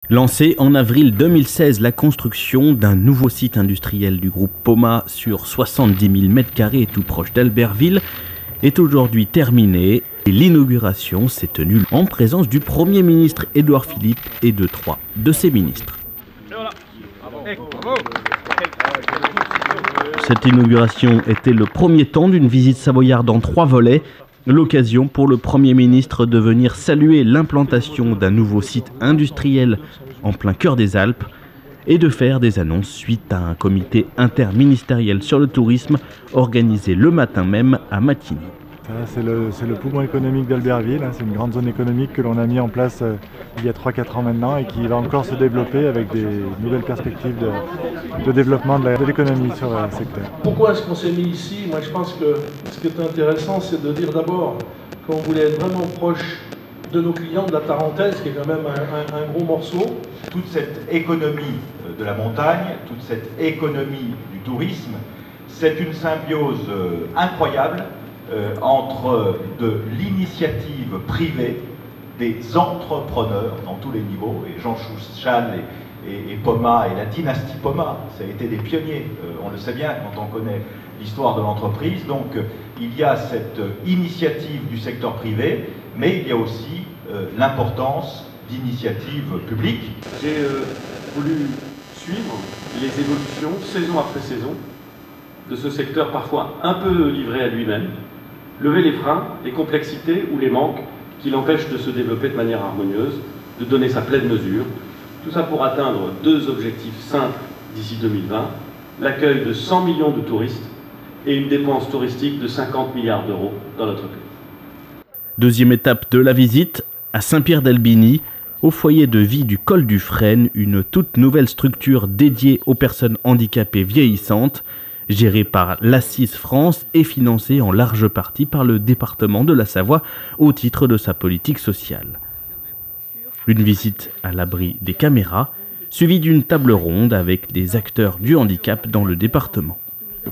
Lancé en avril 2016, la construction d'un nouveau site industriel du groupe Poma sur 70 000 m² tout proche d'Albertville est aujourd'hui terminée et l'inauguration s'est tenue en présence du Premier ministre Édouard Philippe et de 3 de ses ministres. Cette inauguration était le premier temps d'une visite savoyarde en 3 volets. L'occasion pour le Premier ministre de venir saluer l'implantation d'un nouveau site industriel en plein cœur des Alpes et de faire des annonces suite à un comité interministériel sur le tourisme organisé le matin même à Matignon. C'est le poumon économique d'Albertville, c'est une grande zone économique que l'on a mis en place il y a 3-4 ans maintenant et qui va encore se développer avec des nouvelles perspectives de développement de l'économie sur le secteur. Pourquoi est-ce qu'on s'est mis ici? Moi je pense que ce qui est intéressant c'est de dire d'abord qu'on voulait être vraiment proche de nos clients de la Tarentaise qui est quand même un gros morceau. Toute cette économie de la montagne, toute cette économie du tourisme, c'est une symbiose incroyable entre de l'initiative privée, des entrepreneurs dans tous les niveaux, et Jean Chouchal et Poma et la dynastie Poma, ça a été des pionniers, on le sait bien quand on connaît l'histoire de l'entreprise. Donc il y a cette initiative du secteur privé, mais il y a aussi l'importance d'initiatives publiques. J'ai voulu suivre les évolutions, saison après saison, de ce secteur parfois un peu livré à lui-même, lever les freins, les complexités ou les manques qui l'empêchent de se développer de manière harmonieuse, de donner sa pleine mesure. Tout ça pour atteindre 2 objectifs simples d'ici 2020, l'accueil de 100 millions de touristes et une dépense touristique de 50 milliards d'euros dans notre pays. Deuxième étape de la visite, à Saint-Pierre-d'Albigny, au foyer de vie du Col du Frêne, une toute nouvelle structure dédiée aux personnes handicapées vieillissantes, gérée par l'Assise France et financée en large partie par le département de la Savoie au titre de sa politique sociale. Une visite à l'abri des caméras, suivie d'une table ronde avec des acteurs du handicap dans le département.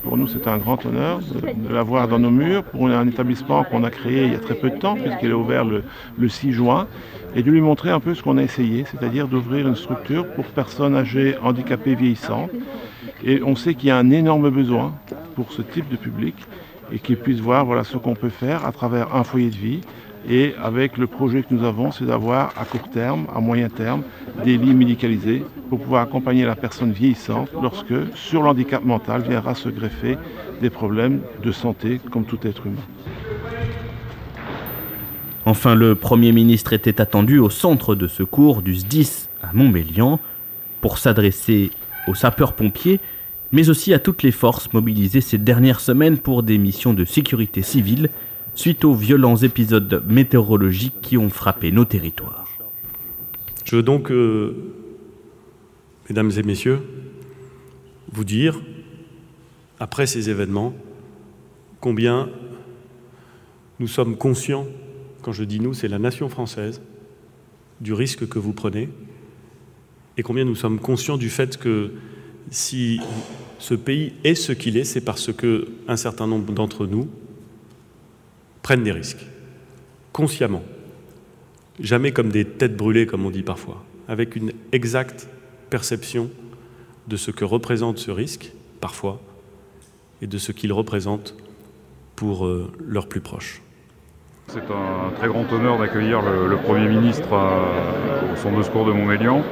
Pour nous, c'est un grand honneur de l'avoir dans nos murs pour un établissement qu'on a créé il y a très peu de temps, puisqu'il est ouvert le 6 juin, et de lui montrer un peu ce qu'on a essayé, c'est-à-dire d'ouvrir une structure pour personnes âgées, handicapées, vieillissantes. Et on sait qu'il y a un énorme besoin pour ce type de public et qu'ils puissent voir ce qu'on peut faire à travers un foyer de vie. Et avec le projet que nous avons, c'est d'avoir à court terme, à moyen terme, des lits médicalisés pour pouvoir accompagner la personne vieillissante lorsque, sur l'handicap mental, viendra se greffer des problèmes de santé comme tout être humain. Enfin, le Premier ministre était attendu au centre de secours du SDIS à Montbéliard pour s'adresser aux sapeurs-pompiers, mais aussi à toutes les forces mobilisées ces dernières semaines pour des missions de sécurité civile suite aux violents épisodes météorologiques qui ont frappé nos territoires. Je veux donc, mesdames et messieurs, vous dire, après ces événements, combien nous sommes conscients, quand je dis nous, c'est la nation française, du risque que vous prenez, et combien nous sommes conscients du fait que si ce pays est ce qu'il est, c'est parce qu'un certain nombre d'entre nous prennent des risques, consciemment, jamais comme des têtes brûlées, comme on dit parfois, avec une exacte perception de ce que représente ce risque, parfois, et de ce qu'il représente pour leurs plus proches. C'est un très grand honneur d'accueillir le Premier ministre au centre de secours de Montbéliard.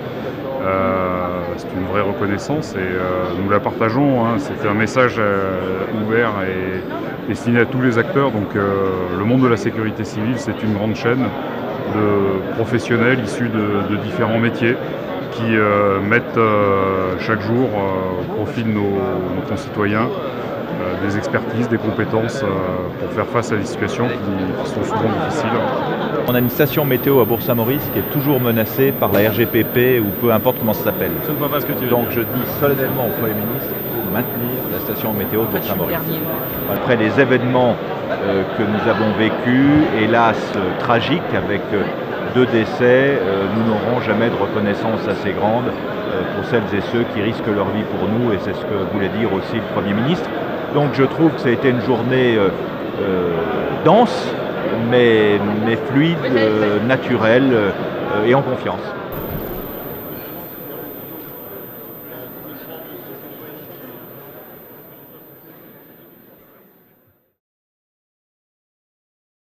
C'est une vraie reconnaissance et nous la partageons. C'est un message ouvert et destiné à tous les acteurs. Donc le monde de la sécurité civile, c'est une grande chaîne de professionnels issus de différents métiers qui mettent chaque jour au profit de nos concitoyens des expertises, des compétences pour faire face à des situations qui sont souvent difficiles. On a une station météo à Bourg-Saint-Maurice qui est toujours menacée par la RGPP ou peu importe comment ça s'appelle. Je ne vois pas ce que tu veux Donc dire. je dis solennellement au Premier ministre de maintenir la station météo de Bourg-Saint-Maurice. Après les événements que nous avons vécus, hélas tragiques avec 2 décès, nous n'aurons jamais de reconnaissance assez grande pour celles et ceux qui risquent leur vie pour nous, et c'est ce que voulait dire aussi le Premier ministre. Donc je trouve que ça a été une journée dense, mais fluide, naturelle et en confiance.